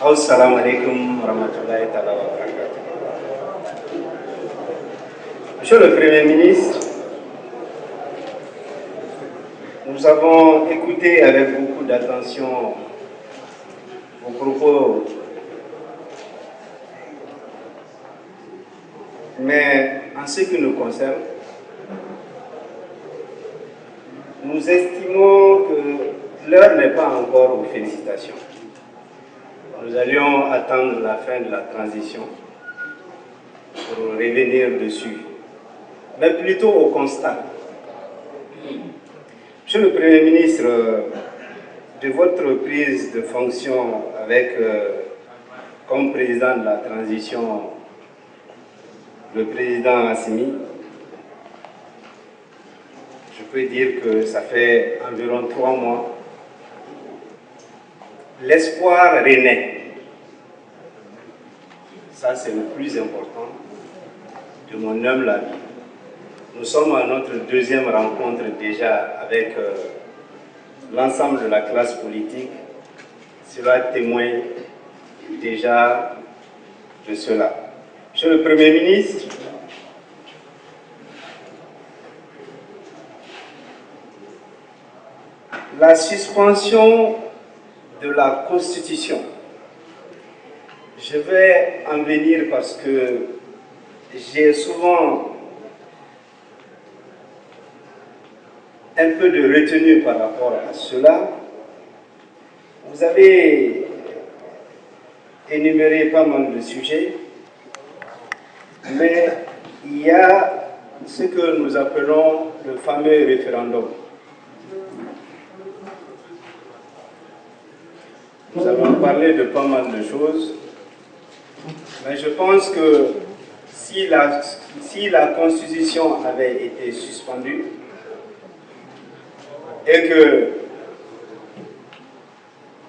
Assalamu alaikum warahmatullahi ta'ala wa barakatuh. Monsieur le Premier ministre, nous avons écouté avec beaucoup d'attention vos propos, mais en ce qui nous concerne, nous estimons que l'heure n'est pas encore aux félicitations. Nous allions attendre la fin de la transition pour revenir dessus, mais plutôt au constat. Monsieur le Premier ministre, de votre prise de fonction avec, comme président de la transition, le président Assimi, je peux dire que ça fait environ 3 mois. L'espoir renaît. Ça, c'est le plus important de mon humble avis. Nous sommes à notre deuxième rencontre déjà avec l'ensemble de la classe politique. Cela témoigne déjà de cela. Monsieur le Premier ministre, la suspension de la Constitution, je vais en venir parce que j'ai souvent un peu de retenue par rapport à cela. Vous avez énuméré pas mal de sujets, mais il y a ce que nous appelons le fameux référendum. Nous avons parlé de pas mal de choses, mais je pense que si la Constitution avait été suspendue et que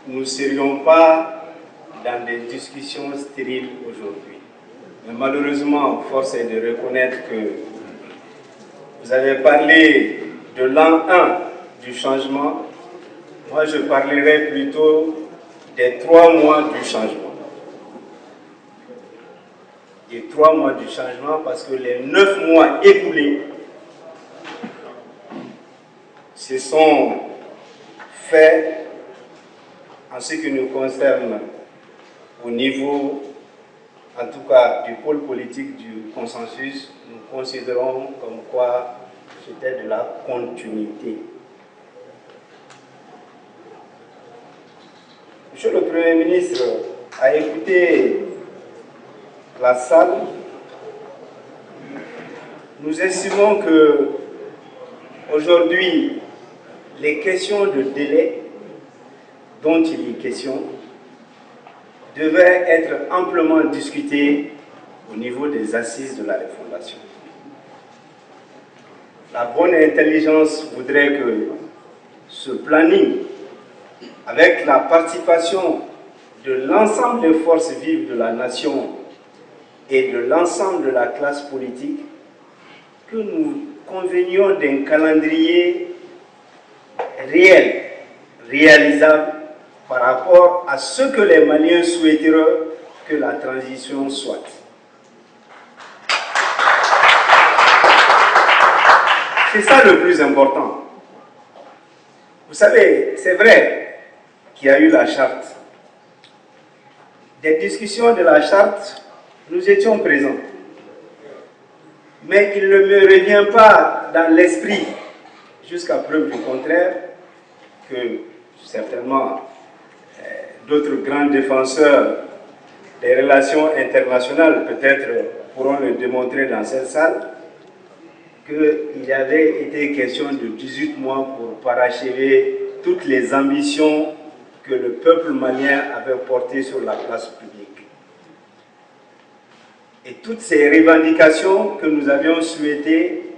nous ne serions pas dans des discussions stériles aujourd'hui. Mais malheureusement, force est de reconnaître que vous avez parlé de l'an 1 du changement. Moi, je parlerai plutôt des 3 mois du changement. Des 3 mois du changement, parce que les 9 mois écoulés se sont faits en ce qui nous concerne au niveau, en tout cas, du pôle politique du consensus. Nous considérons comme quoi c'était de la continuité. Monsieur le Premier ministre a écouté la salle. Nous estimons que aujourd'hui, les questions de délai dont il est question devaient être amplement discutées au niveau des assises de la refondation. La bonne intelligence voudrait que ce planning, avec la participation de l'ensemble des forces vives de la nation et de l'ensemble de la classe politique, que nous convenions d'un calendrier réel, réalisable par rapport à ce que les Maliens souhaiteraient que la transition soit. C'est ça le plus important. Vous savez, c'est vrai qu'il y a eu la charte. Des discussions de la charte, nous étions présents. Mais il ne me revient pas dans l'esprit, jusqu'à preuve du contraire, que certainement d'autres grands défenseurs des relations internationales peut-être pourront le démontrer dans cette salle, qu'il y avait été question de 18 mois pour parachever toutes les ambitions que le peuple malien avait portées sur la place publique. Et toutes ces revendications que nous avions souhaitées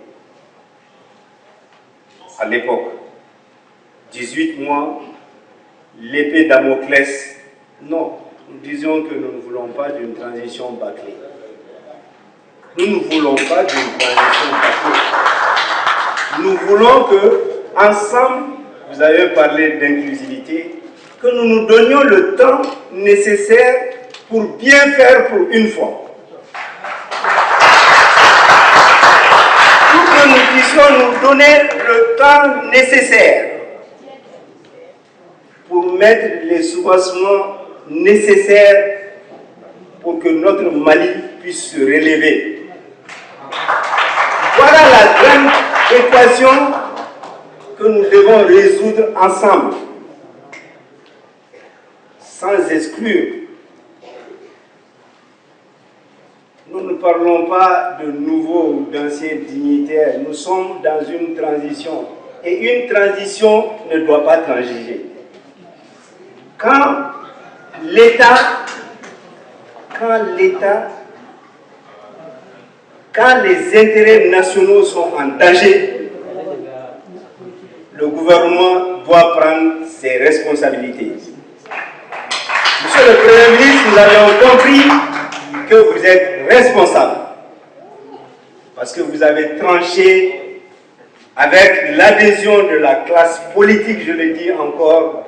à l'époque, 18 mois, l'épée Damoclès, non, nous disions que nous ne voulons pas d'une transition bâclée. Nous ne voulons pas d'une transition bâclée. Nous voulons que, ensemble, vous avez parlé d'inclusivité, que nous nous donnions le temps nécessaire pour bien faire pour une fois. Pour que nous puissions nous donner le temps nécessaire pour mettre les soubassements nécessaires pour que notre Mali puisse se relever. Voilà la grande équation que nous devons résoudre ensemble, sans exclure. Nous ne parlons pas de nouveaux ou d'anciens dignitaires, nous sommes dans une transition. Et une transition ne doit pas transiger. Quand les intérêts nationaux sont en danger, le gouvernement doit prendre ses responsabilités. Monsieur le Premier ministre, nous avons compris que vous êtes responsable parce que vous avez tranché avec l'adhésion de la classe politique, je le dis encore,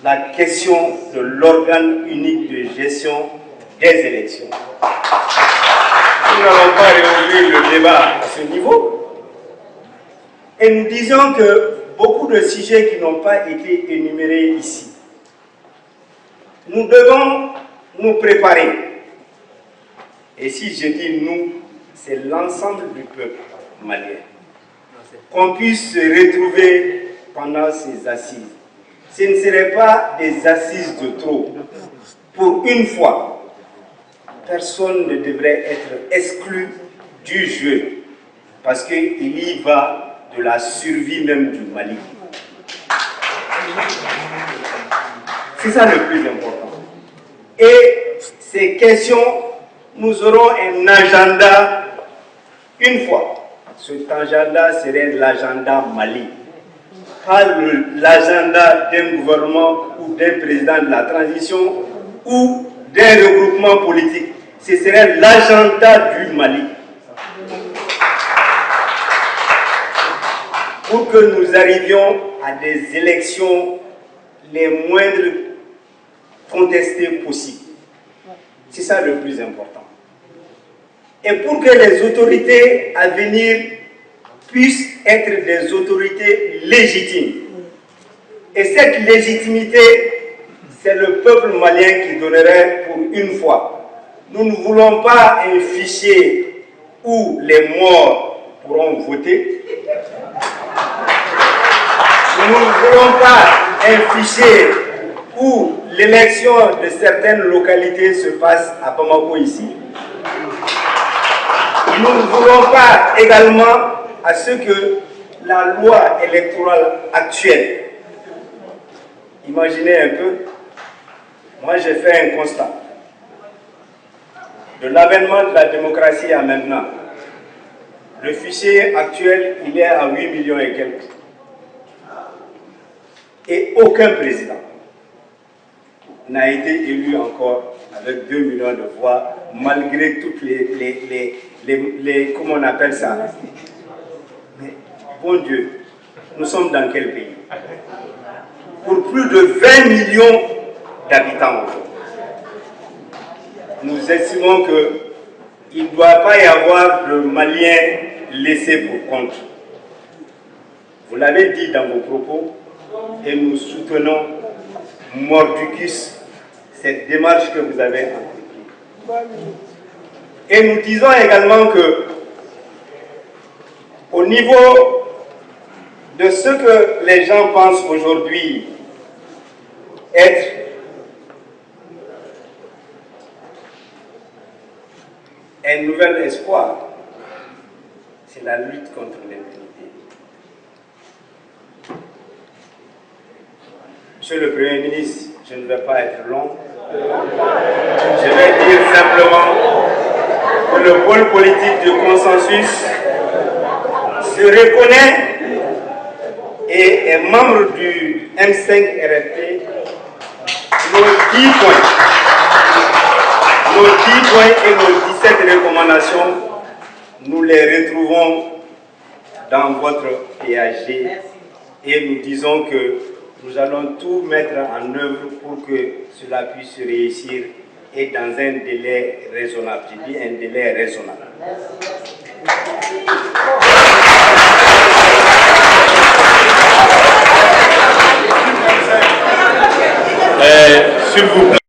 la question de l'organe unique de gestion des élections. Nous n'allons pas réouvrir le débat à ce niveau. Et nous disons que beaucoup de sujets qui n'ont pas été énumérés ici, nous devons nous préparer. Et si je dis nous, c'est l'ensemble du peuple malien. Qu'on puisse se retrouver pendant ces assises. Ce ne serait pas des assises de trop. Pour une fois, personne ne devrait être exclu du jeu, parce qu'il y va de la survie même du Mali. C'est ça le plus important. Et ces questions, nous aurons un agenda une fois. Cet agenda serait l'agenda Mali. Pas l'agenda d'un gouvernement ou d'un président de la transition ou d'un regroupement politique. Ce serait l'agenda du Mali. Pour que nous arrivions à des élections les moindres contestées possibles. C'est ça le plus important. Et pour que les autorités à venir puissent être des autorités légitimes. Et cette légitimité, c'est le peuple malien qui donnerait pour une fois. Nous ne voulons pas un fichier où les morts pourront voter. Nous ne voulons pas un fichier où l'élection de certaines localités se passe à Bamako ici. Nous ne voulons pas également à ce que la loi électorale actuelle, imaginez un peu, moi j'ai fait un constat. De l'avènement de la démocratie à maintenant, le fichier actuel, il est à 8 millions et quelques. Et aucun président n'a été élu encore avec 2 millions de voix, malgré toutes comment on appelle ça. Mais, bon Dieu, nous sommes dans quel pays? Pour plus de 20 millions d'habitants aujourd'hui. Nous estimons qu'il ne doit pas y avoir de Maliens laissés pour compte. Vous l'avez dit dans vos propos, et nous soutenons mordicus cette démarche que vous avez entreprise. Et nous disons également que au niveau de ce que les gens pensent aujourd'hui être un nouvel espoir, c'est la lutte contre l'impunité. Monsieur le Premier ministre, je ne vais pas être long. Je vais dire simplement que le pôle politique du consensus se reconnaît et est membre du M5-RFP. Nos 10 points et nos 17 recommandations, nous les retrouvons dans votre PAG et nous disons que Nous allons tout mettre en œuvre pour que cela puisse réussir et dans un délai raisonnable. Je dis un délai raisonnable. S'il vous plaît.